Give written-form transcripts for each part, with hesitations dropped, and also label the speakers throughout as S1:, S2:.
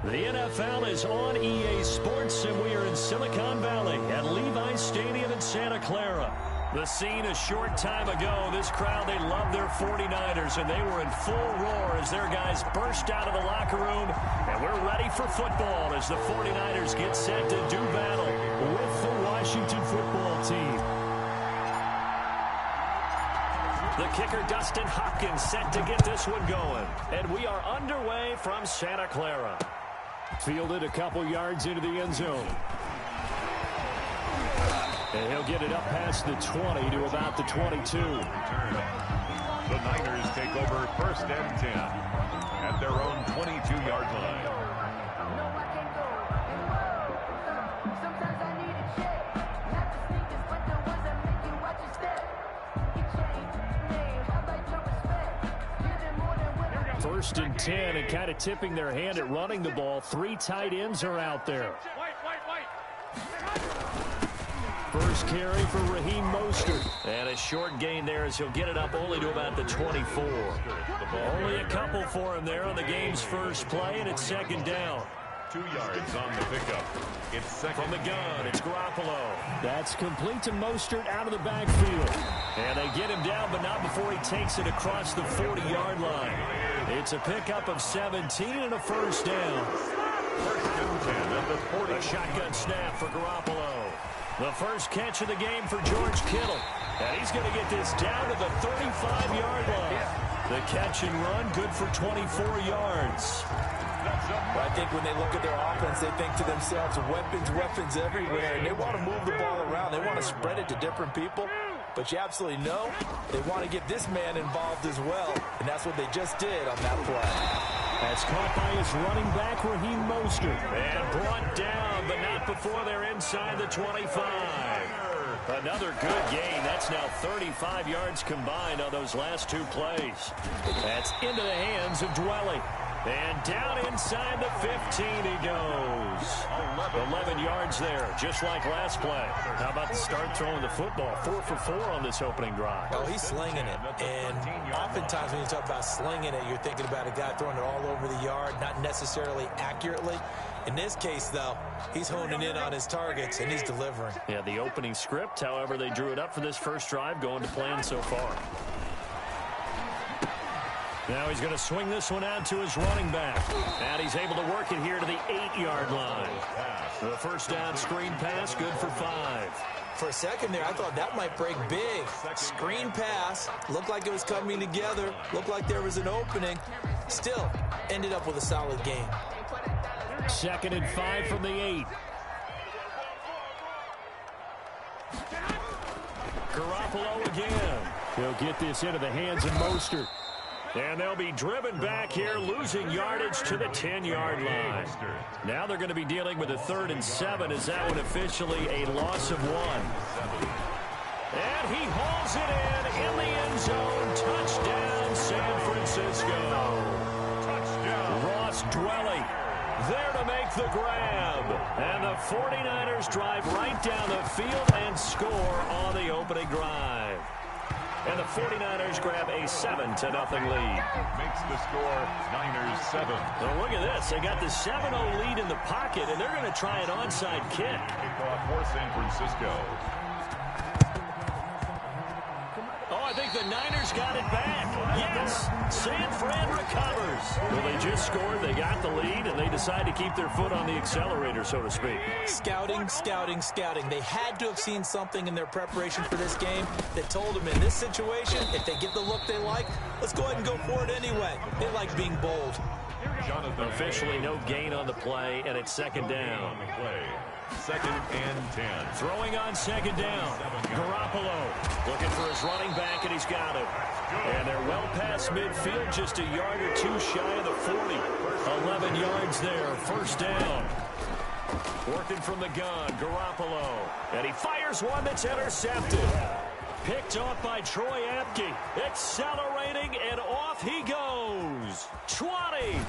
S1: The NFL is on EA Sports, and we are in Silicon Valley at Levi's Stadium in Santa Clara. The scene a short time ago, this crowd, they love their 49ers, and they were in full roar as their guys burst out of the locker room, and we're ready for football as the 49ers get set to do battle with the Washington football team. The kicker, Dustin Hopkins, set to get this one going, and we are underway from Santa Clara. Fielded a couple yards into the end zone. And he'll get it up past the 20 to about the 22.
S2: The Niners take over 1st and 10 at their own 22-yard line.
S1: First and 10, and kind of tipping their hand at running the ball. 3 tight ends are out there. First carry for Raheem Mostert. And a short gain there as he'll get it up only to about the 24. Only a couple for him there on the game's first play, and it's 2nd down.
S2: 2 yards on the pickup. It's second.
S1: From the gun, it's Garoppolo. That's complete to Mostert out of the backfield. And they get him down, but not before he takes it across the 40-yard line. It's a pickup of 17 and a first down.
S2: 1st and 10 at the 40.
S1: A shotgun snap for Garoppolo. The first catch of the game for George Kittle. And he's going to get this down to the 35-yard line. The catch and run, good for 24 yards.
S3: I think when they look at their offense, they think to themselves, weapons everywhere, and they want to move the ball around. They want to spread it to different people, but you absolutely know they want to get this man involved as well, and that's what they just did on that play.
S1: That's caught by his running back, Raheem Mostert, and brought down, but not before they're inside the 25. Another good gain. That's now 35 yards combined on those last 2 plays. That's into the hands of Dwelly. And down inside the 15 he goes. 11 yards there, just like last play. How about the start throwing the football? 4 for 4 on this opening drive.
S3: Oh, he's slinging it. And oftentimes when you talk about slinging it, you're thinking about a guy throwing it all over the yard, not necessarily accurately. In this case, though, he's honing in on his targets, and he's delivering.
S1: Yeah, the opening script, however, they drew it up for this first drive, going to plan so far. Now he's going to swing this one out to his running back. And he's able to work it here to the 8-yard line. The first down screen pass, good for 5.
S3: For a second there, I thought that might break big. Screen pass, looked like it was coming together, looked like there was an opening. Still, ended up with a solid game.
S1: 2nd and 5 from the 8. Garoppolo again. He'll get this into the hands of Mostert. And they'll be driven back here, losing yardage to the 10-yard line. Now they're going to be dealing with a 3rd and 7 as that one officially a loss of 1. And he hauls it in the end zone. Touchdown, San Francisco. Touchdown. Ross Dwelly there to make the grab. And the 49ers drive right down the field and score on the opening drive. And the 49ers grab a 7-0 lead.
S2: Makes the score Niners 7.
S1: Well, look at this. They got the 7-0 lead in the pocket, and they're going to try an onside kick.
S2: Kickoff for San Francisco.
S1: Oh, I think the Niners got it back. Yes, San Fran recovers. Well, they just scored, they got the lead, and they decide to keep their foot on the accelerator, so to speak.
S3: Scouting. They had to have seen something in their preparation for this game that told them in this situation, if they get the look they like, let's go ahead and go for it anyway. They like being bold.
S1: Officially no gain on the play, and it's 2nd down.
S2: 2nd and 10.
S1: Throwing on 2nd down. Garoppolo looking for his running back, and he's got it. And they're well past midfield, just a yard or 2 shy of the 40. 11 yards there, 1st down. Working from the gun, Garoppolo. And he fires one that's intercepted. Picked off by Troy Apke. Accelerating, and off he goes. 20.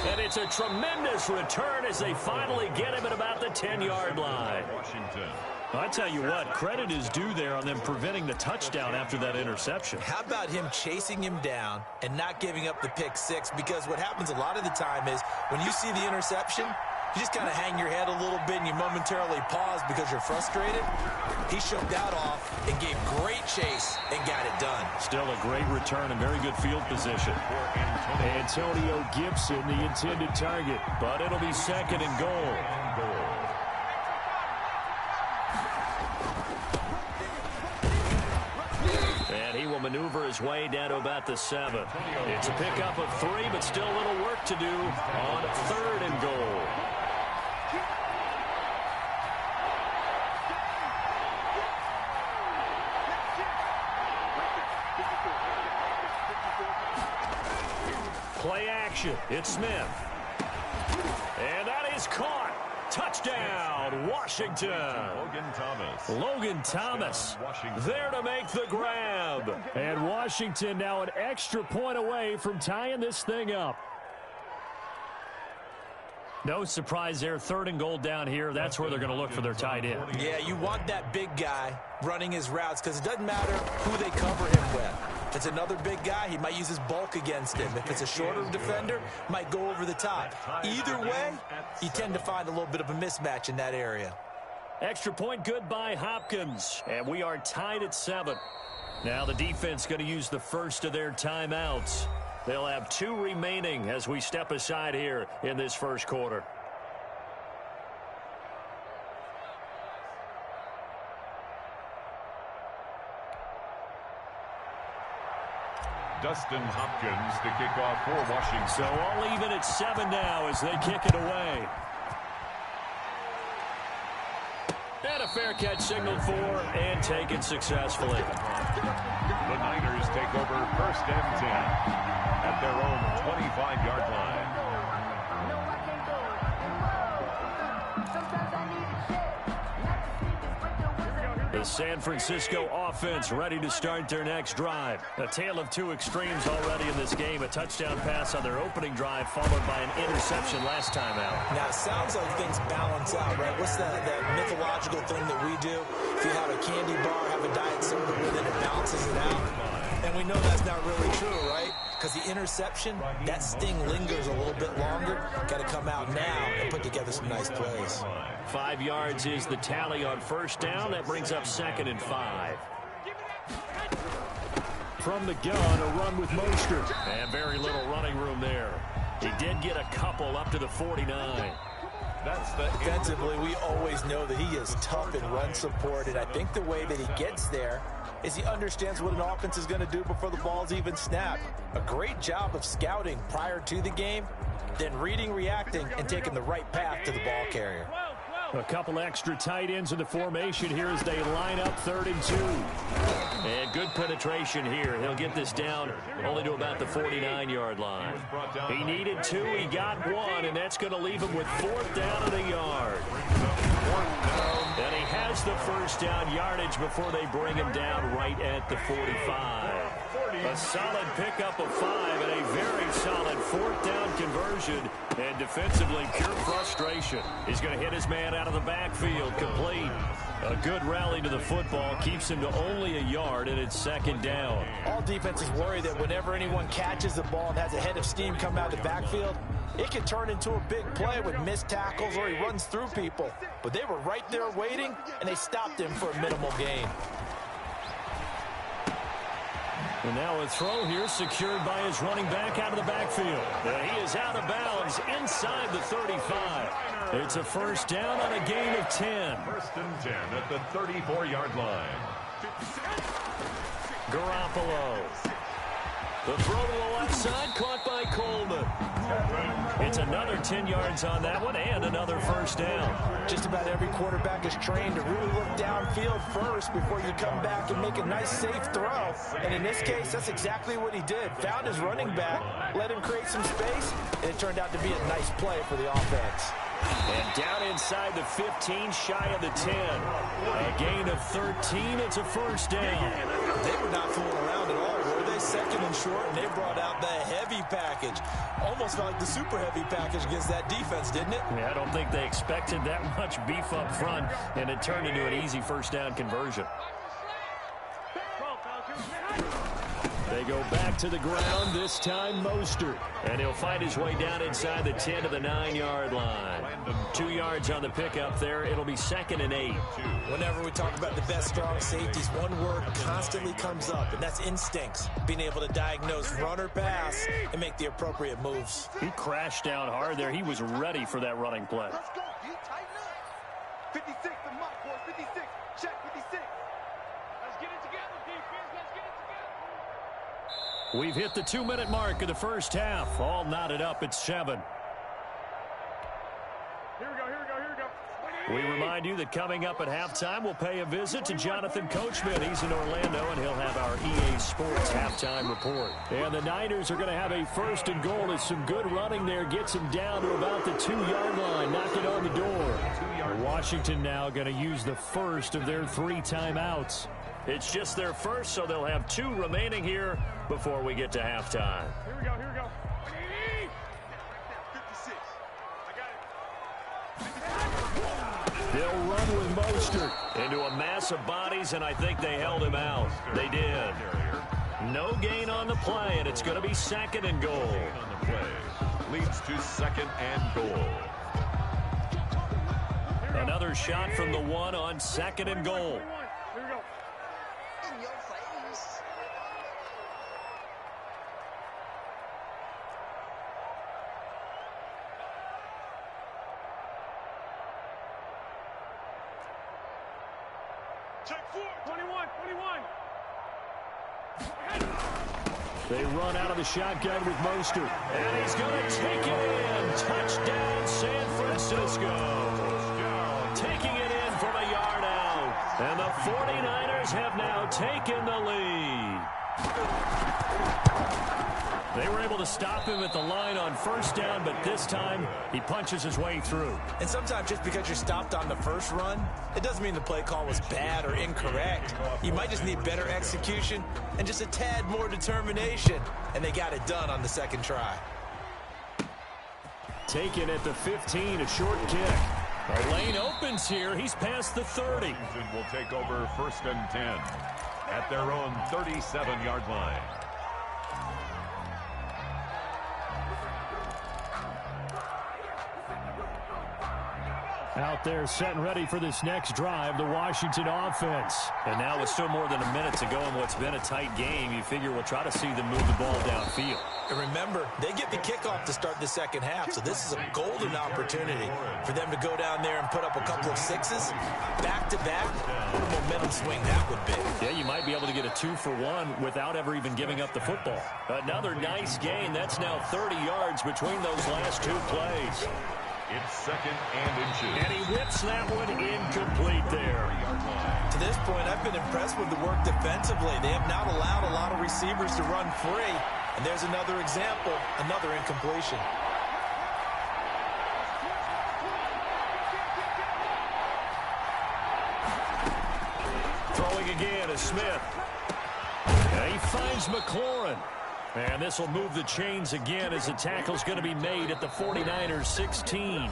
S1: And it's a tremendous return as they finally get him at about the 10-yard line.
S2: Washington.
S1: I tell you what, credit is due there on them preventing the touchdown after that interception.
S3: How about him chasing him down and not giving up the pick six? Because what happens a lot of the time is when you see the interception, you just kind of hang your head a little bit and you momentarily pause because you're frustrated. He shook that off and gave great chase and got it done.
S1: Still a great return and very good field position. Antonio Gibson, the intended target, but it'll be second and goal. And he will maneuver his way down to about the 7. It's a pickup of 3, but still a little work to do on 3rd and goal. Play action. It's Smith. And that is caught. Touchdown, Washington. Logan Thomas there to make the grab. And Washington now an extra point away from tying this thing up. No surprise there. 3rd and goal down here. That's where they're going to look for their tight end.
S3: Yeah, you want that big guy running his routes because it doesn't matter who they cover him with. If it's another big guy, he might use his bulk against him. If it's a shorter defender, might go over the top. Either way, you tend to find a little bit of a mismatch in that area.
S1: Extra point good by Hopkins. And we are tied at 7. Now the defense going to use the first of their timeouts. They'll have 2 remaining as we step aside here in this first quarter.
S2: Dustin Hopkins to kick off for Washington.
S1: So all even at 7 now as they kick it away. And a fair catch signaled for and taken successfully.
S2: The Niners take over 1st and 10 at their own 25-yard line.
S1: The San Francisco offense ready to start their next drive. A tale of 2 extremes already in this game. A touchdown pass on their opening drive followed by an interception last time out.
S3: Now, it sounds like things balance out, right? What's that mythological thing that we do? If you have a candy bar, have a diet soda with it, it balances it out. And we know that's not really true, right? Because the interception, that sting lingers a little bit longer. Got to come out now and put together some nice plays.
S1: 5 yards is the tally on 1st down. That brings up 2nd and 5. From the gun, a run with Mostert. And very little running room there. He did get a couple up to the 49.
S3: Defensively, we always know that he is tough in run support, and I think the way that he gets there is he understands what an offense is going to do before the ball's even snapped. A great job of scouting prior to the game, then reading, reacting, and taking the right path to the ball carrier.
S1: A couple extra tight ends in the formation here as they line up 3rd and 2. And good penetration here. He'll get this down only to about the 49-yard line. He needed 2. He got 1, and that's going to leave him with 4th down and a yard. And he has the 1st down yardage before they bring him down right at the 45. A solid pickup of 5 and a very solid 4th down conversion. And defensively, pure frustration. He's going to hit his man out of the backfield, complete. A good rally to the football keeps him to only a yard, and it's 2nd down.
S3: All defenses worry that whenever anyone catches the ball and has a head of steam come out of the backfield, it can turn into a big play with missed tackles or he runs through people. But they were right there waiting, and they stopped him for a minimal gain.
S1: And now a throw here secured by his running back out of the backfield. And he is out of bounds inside the 35. It's a 1st down on a gain of 10.
S2: 1st and 10 at the 34-yard line.
S1: Garoppolo. The throw to the left side, caught by Coleman. It's another 10 yards on that one and another 1st down.
S3: Just about every quarterback is trained to really look downfield first before you come back and make a nice, safe throw. And in this case, that's exactly what he did. Found his running back, let him create some space, and it turned out to be a nice play for the offense.
S1: And down inside the 15, shy of the 10. A gain of 13, it's a 1st down.
S3: They were not fooling around at all, were they? play second and short, and they brought out the heavy package. Almost felt like the super heavy package against that defense, didn't it?
S1: Yeah, I don't think they expected that much beef up front, and it turned into an easy first down conversion. They go back to the ground, this time Mostert. And he'll find his way down inside the 10 to the 9-yard line. 2 yards on the pickup there. It'll be 2nd and 8.
S3: Whenever we talk about the best strong safeties, one word constantly comes up, and that's instincts. Being able to diagnose run or pass and make the appropriate moves.
S1: He crashed down hard there. He was ready for that running play.
S4: Let's go, D. Tighten up. 56, the mark, boys. 56. Check 56. Let's get it together, defense. Let's get it together.
S1: We've hit the 2-minute mark of the first half. All knotted up at 7.
S4: Here we go, here we go, here we go.
S1: We remind you that coming up at halftime, we'll pay a visit to Jonathan Coachman. He's in Orlando, and he'll have our EA Sports halftime report. And the Niners are going to have a 1st and goal as some good running there gets him down to about the 2-yard line, knocking on the door. Washington now going to use the first of their 3 timeouts. It's just their first, so they'll have 2 remaining here before we get to halftime.
S4: Here we go, here we go. 56. I got it.
S1: They'll run with Mostert into a mass of bodies, and I think they held him out. They did. No gain on the play, and it's going to be 2nd and goal.
S2: On the play leads to 2nd and goal.
S1: Another shot from the 1 on 2nd and goal.
S4: Here we go.
S5: In your face.
S4: Check 4. 21, 21.
S1: They run out of the shotgun with Mostert. And he's going to take it in. Touchdown, San Francisco. Taking it in from a yard out. And the 49ers have now taken the lead. They were able to stop him at the line on 1st down, but this time he punches his way through.
S3: And sometimes just because you're stopped on the first run, it doesn't mean the play call was bad or incorrect. You might just need better execution and just a tad more determination. And they got it done on the 2nd try.
S1: Taken at the 15, a short kick. The lane opens here. He's past the 30.
S2: Washington will take over 1st and 10 at their own 37-yard line.
S1: Out there set and ready for this next drive, the Washington offense. And now with still more than a minute to go in what's been a tight game, you figure we'll try to see them move the ball downfield.
S3: And remember, they get the kickoff to start the 2nd half, so this is a golden opportunity for them to go down there and put up a couple of 6s back-to-back. What a momentum swing that would be.
S1: Yeah, you might be able to get a 2-for-1 without ever even giving up the football. Another nice gain. That's now 30 yards between those last 2 plays.
S2: It's 2nd and inches.
S1: And he whips that one incomplete there.
S3: To this point, I've been impressed with the work defensively. They have not allowed a lot of receivers to run free. And there's another example, another incompletion.
S1: Throwing again is Smith. And he finds McLaurin. And this will move the chains again as the tackle's going to be made at the 49ers 16.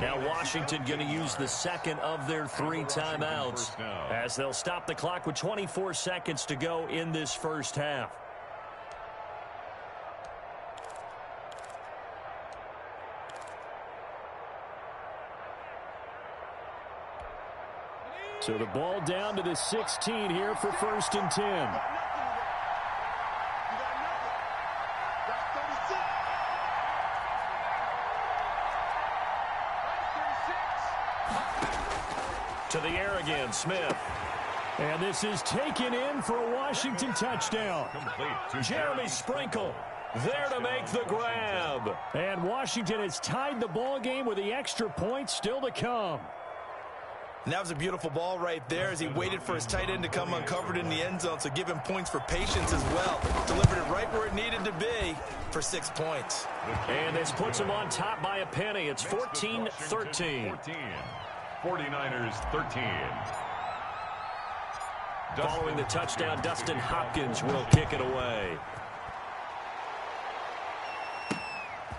S1: Now Washington going to use the 2nd of their 3 timeouts as they'll stop the clock with 24 seconds to go in this first half. So the ball down to the 16 here for 1st and 10. To the air again, Smith. And this is taken in for a Washington touchdown. Jeremy Sprinkle there to make the grab. And Washington has tied the ball game with the extra point still to come.
S3: And that was a beautiful ball right there as he waited for his tight end to come uncovered in the end zone, so give him points for patience as well. Delivered it right where it needed to be for 6 points.
S1: And this puts him on top by a penny. It's 14-13.
S2: 49ers 13.
S1: Following the touchdown, Dustin Hopkins will kick it away.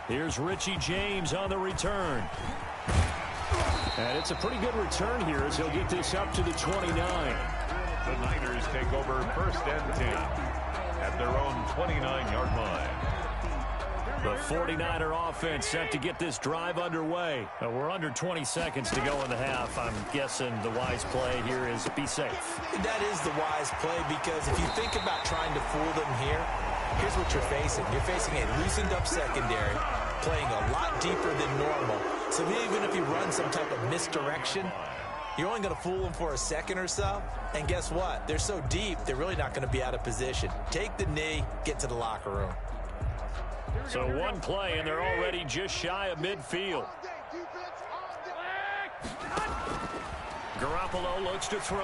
S1: Here's Richie James on the return. And it's a pretty good return here as he'll get this up to the 29.
S2: The Niners take over 1st and 10 at their own 29-yard line.
S1: The 49er offense set to get this drive underway. We're under 20 seconds to go in the half. I'm guessing the wise play here is be safe.
S3: That is the wise play, because if you think about trying to fool them here, here's what you're facing. You're facing a loosened up secondary, playing a lot deeper than normal. So even if you run some type of misdirection, you're only going to fool them for a second or so. And guess what? They're so deep, they're really not going to be out of position. Take the knee, get to the locker room.
S1: So one play, and they're already just shy of midfield. Garoppolo looks to throw.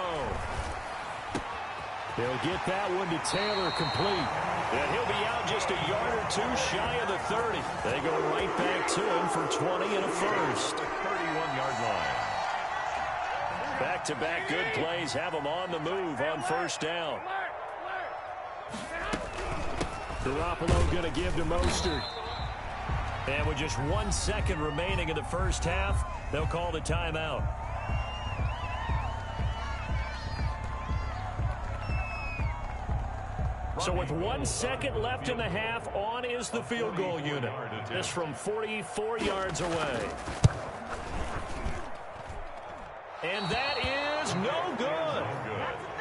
S6: They'll get that one to Taylor complete.
S1: And he'll be out just a yard or two shy of the 30. They go right back to him for 20 and a first.
S2: 31-yard line.
S1: Back-to-back good plays have them on the move on first down.
S6: Garoppolo going to give to Mostert.
S1: And with just 1 second remaining in the first half, they'll call the timeout. So with 1 second left in the half, on is the field goal unit. This from 44 yards away. And that is no good.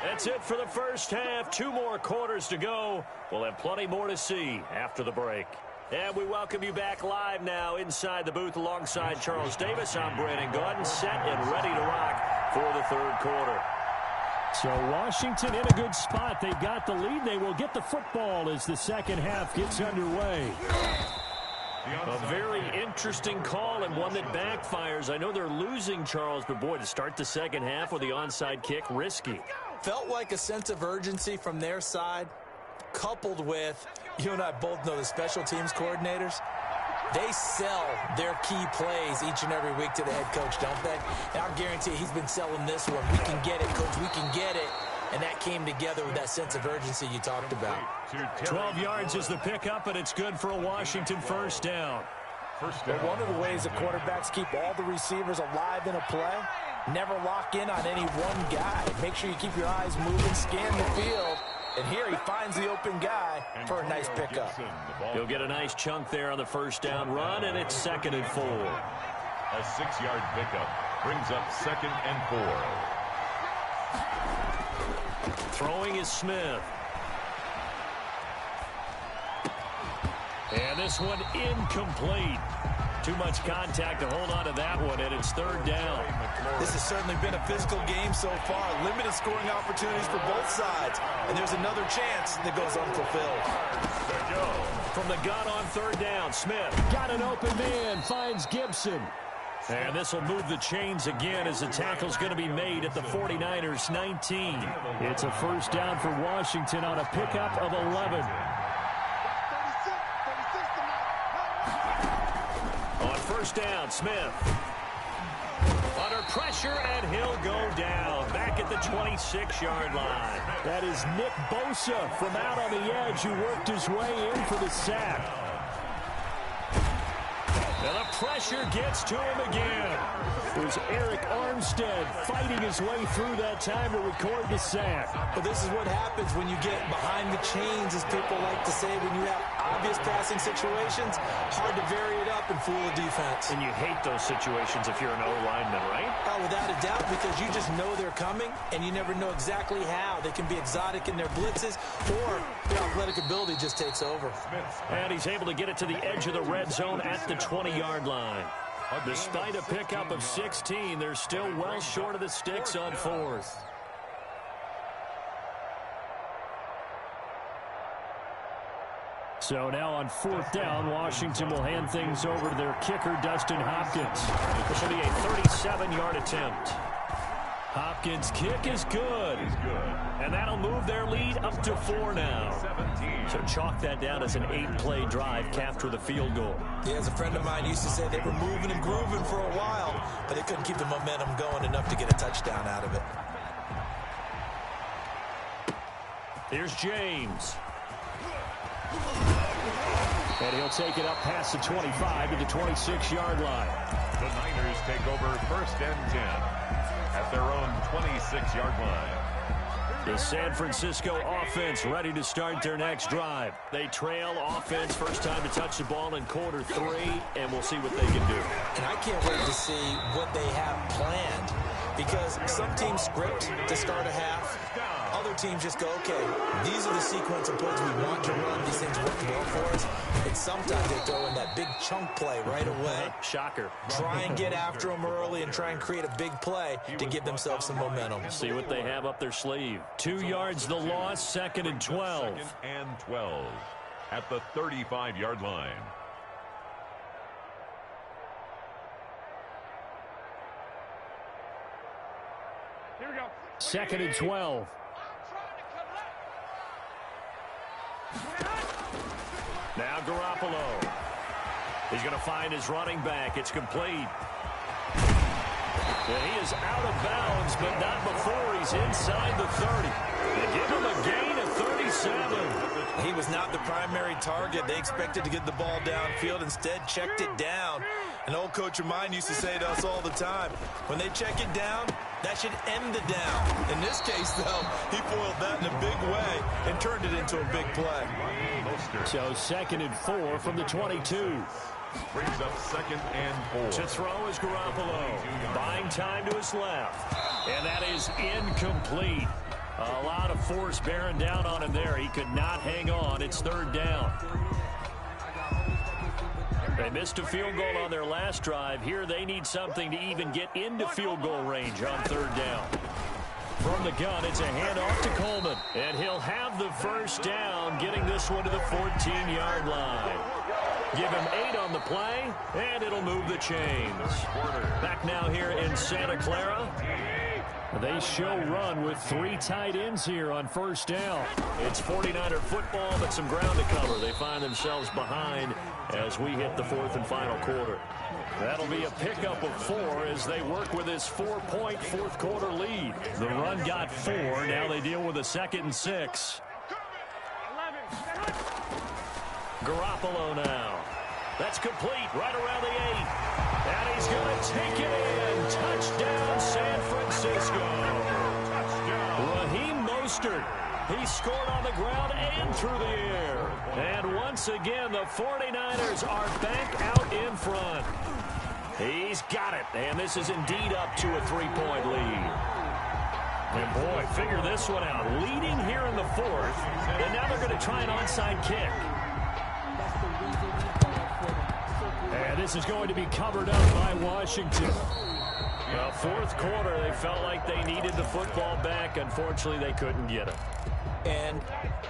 S1: That's it for the first half. 2 more quarters to go. We'll have plenty more to see after the break. And we welcome you back live now inside the booth alongside Charles Davis. I'm Brandon Gordon, set and ready to rock for the third quarter.
S6: So Washington in a good spot. They've got the lead. They will get the football as the second half gets underway.
S1: A very interesting call and one that backfires. I know they're losing, Charles, but boy, to start the second half with the onside kick, risky.
S3: Felt like a sense of urgency from their side, coupled with, you and I both know the special teams coordinators, they sell their key plays each and every week to the head coach, don't they? And I'll guarantee he's been selling this one. We can get it, coach, we can get it. And that came together with that sense of urgency you talked about.
S1: 12 yards is the pickup, and it's good for a Washington first down.
S3: But one of the ways the quarterbacks keep all the receivers alive in a play, never lock in on any one guy. Make sure you keep your eyes moving, scan the field. And here he finds the open guy for a nice pickup.
S1: He'll get a nice chunk there on the first down run, and it's 2nd and 4.
S2: A 6-yard pickup brings up 2nd and 4.
S1: Throwing is Smith. And this one incomplete. Too much contact to hold on to that one, and it's 3rd down.
S3: This has certainly been a physical game so far. Limited scoring opportunities for both sides. And there's another chance that goes unfulfilled.
S1: From the gun on 3rd down, Smith.
S6: Got an open man, finds Gibson.
S1: And this will move the chains again as the tackle's going to be made at the 49ers 19.
S6: It's a first down for Washington on a pickup of 11.
S1: On first down, Smith. Under pressure, and he'll go down. Back at the 26-yard line.
S6: That is Nick Bosa from out on the edge who worked his way in for the sack.
S1: And the pressure gets to him again.
S6: It was Eric Armstead fighting his way through that time to record the sack.
S3: But this is what happens when you get behind the chains, as people like to say, when you have obvious passing situations. Hard to vary it up and fool the defense.
S1: And you hate those situations if you're an O-lineman, right?
S3: Oh, without a doubt, because you just know they're coming, and you never know exactly how. They can be exotic in their blitzes, or their athletic ability just takes over.
S1: And he's able to get it to the edge of the red zone at the 20-yard line. Despite a pickup of 16, they're still well short of the sticks on 4th.
S6: So now on 4th down, Washington will hand things over to their kicker, Dustin Hopkins.
S1: This will be a 37-yard attempt.
S6: Hopkins' kick is good.
S1: And that'll move their lead up to 4 now. So chalk that down as an 8-play drive capped with a field goal.
S3: Yeah, as a friend of mine used to say, they were moving and grooving for a while, but they couldn't keep the momentum going enough to get a touchdown out of it.
S1: Here's James. And he'll take it up past the 25 to the 26-yard line.
S2: The Niners take over 1st and 10 at their own 26-yard line.
S1: The San Francisco offense ready to start their next drive. They trail offense, first time to touch the ball in quarter 3, and we'll see what they can do.
S3: And I can't wait to see what they have planned, because some teams script to start a half. Other teams just go, okay, these are the sequence of plays we want to run. These things work well for us. And sometimes they throw in that big chunk play right away.
S1: Shocker.
S3: Try and get after them early and try and create a big play to give themselves some momentum.
S1: See what they have up their sleeve. 2 yards the loss, 2nd and 12.
S2: 2nd and 12 at the 35-yard line.
S4: Here we go.
S6: 2nd and 12.
S1: Now Garoppolo. He's going to find his running back. It's complete. And he is out of bounds, but not before he's inside the 30. They give him a gain of 37.
S3: He was not the primary target. They expected to get the ball downfield. Instead, checked it down. An old coach of mine used to say to us all the time, when they check it down, that should end the down. In this case, though, he foiled that in a big way and turned it into a big play.
S6: So 2nd and 4 from the 22.
S2: Brings up 2nd and 4.
S1: To throw is Garoppolo. Buying time to his left. And that is incomplete. A lot of force bearing down on him there. He could not hang on. It's 3rd down. They missed a field goal on their last drive. Here they need something to even get into field goal range on 3rd down. From the gun, it's a handoff to Coleman. And he'll have the 1st down, getting this one to the 14-yard line. Give him 8 on the play, and it'll move the chains. Back now here in Santa Clara.
S6: They show run with 3 tight ends here on 1st down.
S1: It's 49er football, but some ground to cover. They find themselves behind as we hit the 4th and final quarter. That'll be a pickup of 4 as they work with this 4-point 4th quarter lead. The run got 4. Now they deal with a 2nd and 6. Garoppolo now. That's complete right around the 8. And he's going to take it in. Touchdown, San Francisco. Raheem Mostert. He scored on the ground and through the air. And once again, the 49ers are back out in front. He's got it. And this is indeed up to a 3-point lead. And boy, figure this one out. Leading here in the 4th. And now they're going to try an onside kick. And this is going to be covered up by Washington. Well, 4th quarter, they felt like they needed the football back. Unfortunately, they couldn't get it.
S3: And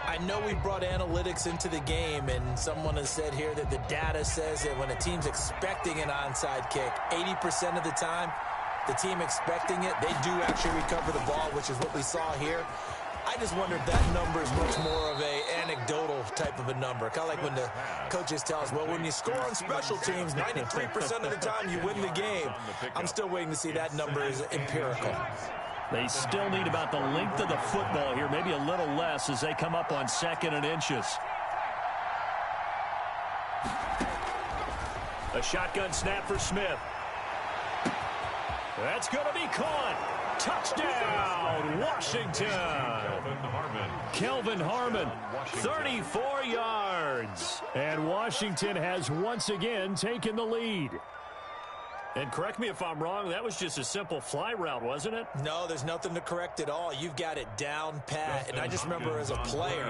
S3: I know we brought analytics into the game, and someone has said here that the data says that when a team's expecting an onside kick, 80% of the time, the team expecting it, they do actually recover the ball, which is what we saw here. I just wonder if that number is much more of a anecdotal type of a number. Kind of like when the coaches tell us, well, when you score on special teams, 93% of the time you win the game. I'm still waiting to see that number is empirical.
S1: They still need about the length of the football here, maybe a little less as they come up on 2nd and inches. A shotgun snap for Smith. That's going to be caught. Touchdown, Washington. Kelvin Harmon, 34 yards.
S6: And Washington has once again taken the lead.
S1: And correct me if I'm wrong, that was just a simple fly route, wasn't it?
S3: No, there's nothing to correct at all. You've got it down pat. And I just remember as a player,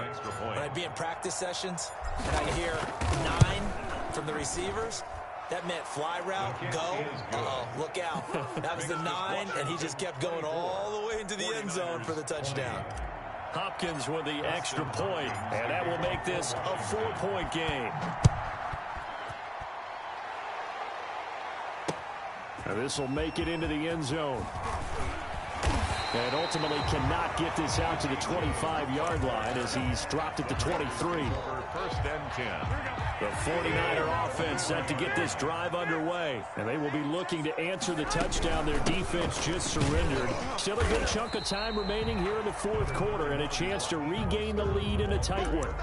S3: when I'd be in practice sessions, and I'd hear 9 from the receivers, that meant fly route, go. Uh-oh, look out. That was the 9, and he just kept going all the way into the end zone for the touchdown.
S1: Hopkins with the extra point, and that will make this a 4-point game.
S6: Now this will make it into the end zone. And ultimately cannot get this out to the 25-yard line as he's dropped at the 23.
S2: First and 10.
S1: The 49er offense set to get this drive underway.
S6: And they will be looking to answer the touchdown their defense just surrendered. Still a good chunk of time remaining here in the fourth quarter and a chance to regain the lead in a tight one.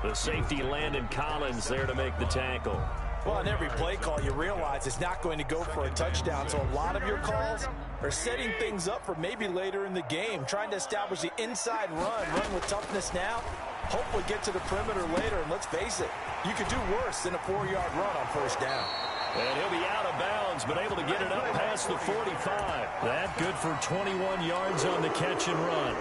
S1: The safety Landon Collins there to make the tackle.
S3: Well, on every play call, you realize it's not going to go for a touchdown, so a lot of your calls are setting things up for maybe later in the game, trying to establish the inside run with toughness now, hopefully get to the perimeter later, and let's face it, you could do worse than a 4-yard run on first down.
S1: And he'll be out of bounds, but able to get it up past the 45. That good for 21 yards on the catch and run.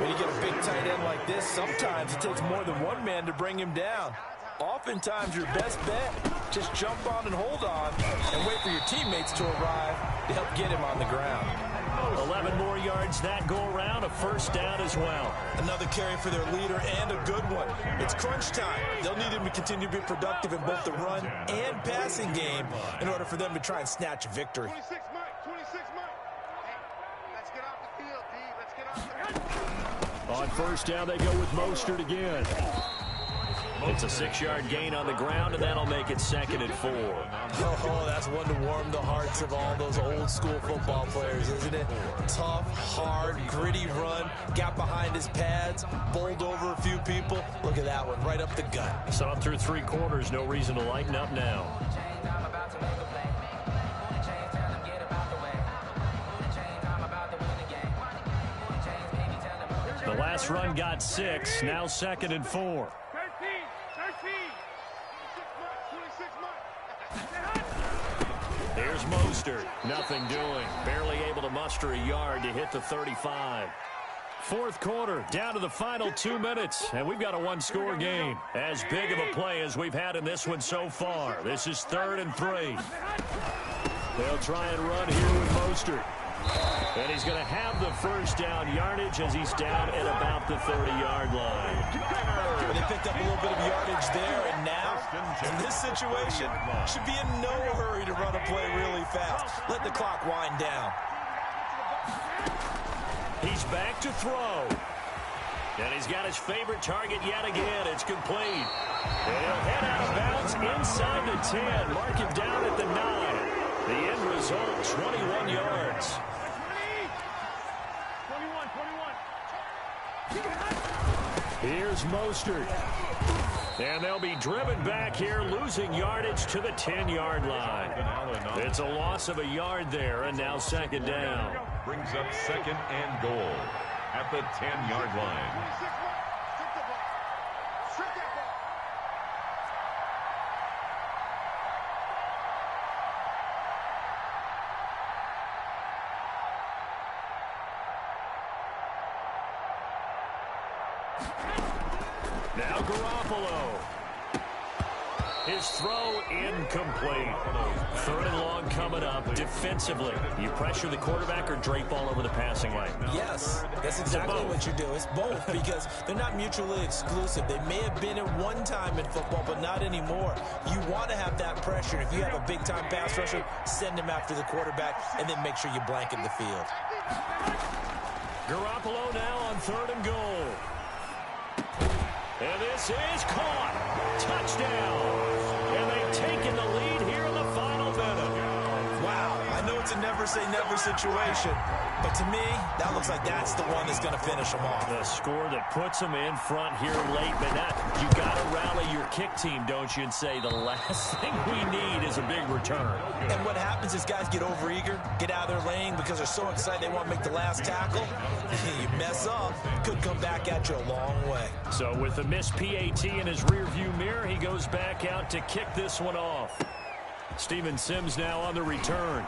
S3: When you get a big tight end like this, sometimes it takes more than one man to bring him down. Oftentimes, your best bet, just jump on and hold on and wait for your teammates to arrive to help get him on the ground.
S1: 11 more yards that go around, a first down as well.
S3: Another carry for their leader and a good one. It's crunch time. They'll need him to continue to be productive in both the run and passing game in order for them to try and snatch a victory.
S4: 26 Mike, 26 Mike. Hey, let's get off the field, D. Let's get off the field.
S6: On first down, they go with Mostert again.
S1: It's a 6-yard gain on the ground, and that'll make it 2nd and 4.
S3: Oh, that's one to warm the hearts of all those old-school football players, isn't it? Tough, hard, gritty run, got behind his pads, bowled over a few people. Look at that one, right up the gut.
S1: Saw him through 3 quarters, no reason to lighten up now. The last run got 6, now 2nd and 4.
S4: 26 Mike.
S1: Here's Mostert. Nothing doing. Barely able to muster a yard to hit the 35. Fourth quarter, down to the final 2 minutes, and we've got a 1-score game. As big of a play as we've had in this one so far. This is 3rd and 3.
S6: They'll try and run here with Mostert. And he's going to have the first down yardage as he's down at about the 30-yard line.
S3: They picked up a little bit of yardage there, and now, in this situation, should be in no hurry to run a play really fast. Let the clock wind down.
S1: He's back to throw. And he's got his favorite target yet again. It's complete. And he'll head out of bounds inside the 10. Mark him down at the 9. The end result, 21 yards.
S4: 21.
S6: Here's Mostert.
S1: And they'll be driven back here, losing yardage to the 10-yard line. It's a loss of a yard there, and now 2nd down.
S2: Brings up 2nd and goal at the 10-yard line.
S4: 26 Mike. Strip the ball. Strip that ball.
S1: Now Garoppolo. His throw incomplete. 3rd and long coming up. Defensively, you pressure the quarterback or drape all over the passing lane?
S3: Yes, that's exactly what you do. It's both because they're not mutually exclusive. They may have been at one time in football, but not anymore. You want to have that pressure. If you have a big-time pass rusher, send him after the quarterback and then make sure you blanket the field.
S1: Garoppolo now on 3rd and goal. And this is caught. Touchdown. And they've taken the lead here in the final minute.
S3: Wow, I know it's a never-say-never situation, but to me, that looks like that's the one that's going to finish them off.
S1: The score that puts them in front here late, but you got to rally your kick team, don't you, and say the last thing we need is a big return.
S3: And what happens is guys get overeager, get out of their lane because they're so excited they want to make the last tackle. You mess up, could come back at you a long way.
S1: So with the missed PAT in his rearview mirror, he goes back out to kick this one off. Steven Sims now on the return.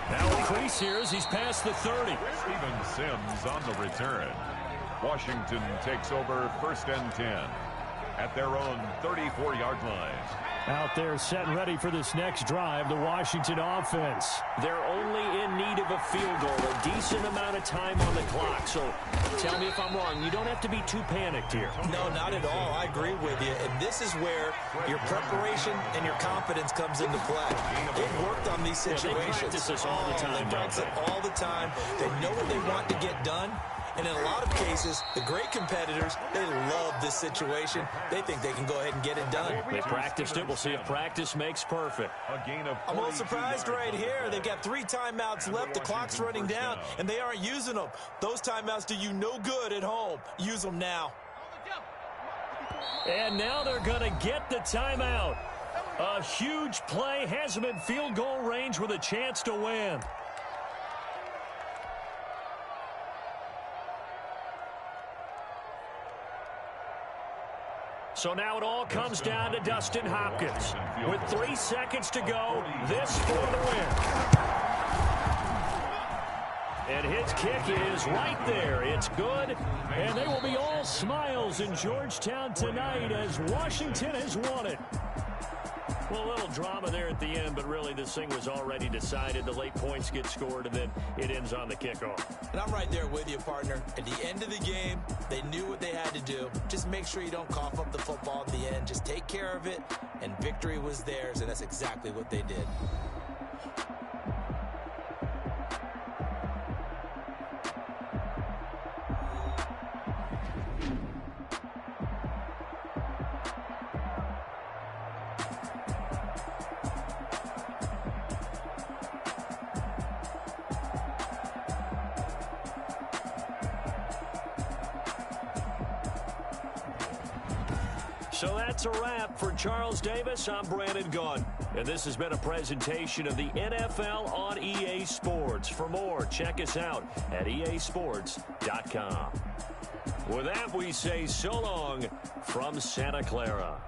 S1: Now a crease here as he's past the 30.
S2: Steven Sims on the return. Washington takes over 1st and 10 at their own 34-yard line.
S6: Out there set and ready for this next drive, the Washington offense.
S1: They're only in need of a field goal, a decent amount of time on the clock. So tell me if I'm wrong. You don't have to be too panicked here.
S3: No, not at all. I agree with you. And this is where your preparation and your confidence comes into play. They've worked on these situations.
S1: Yeah, they practice this all the time.
S3: They practice it all the time. They know what they want to get done. And in a lot of cases, the great competitors, they love this situation. They think they can go ahead and get it done.
S1: They practiced it. We'll see if practice makes perfect.
S2: A gain of
S3: I'm a little surprised right here. They've got 3 timeouts left. The clock's running down, and they aren't using them. Those timeouts do you no good at home. Use them now.
S6: And now they're going to get the timeout. A huge play has them in field goal range with a chance to win. So now it all comes down to Dustin Hopkins. With 3 seconds to go, this for the win. And his kick is right there. It's good. And they will be all smiles in Georgetown tonight as Washington has won it.
S1: Well, a little drama there at the end, but really this thing was already decided. The late points get scored, and then it ends on the kickoff.
S3: And I'm right there with you, partner. At the end of the game, they knew what they had to do. Just make sure you don't cough up the football at the end. Just take care of it, and victory was theirs, and that's exactly what they did.
S1: So that's a wrap. For Charles Davis, I'm Brandon Gunn. And this has been a presentation of the NFL on EA Sports. For more, check us out at easports.com. With that, we say so long from Santa Clara.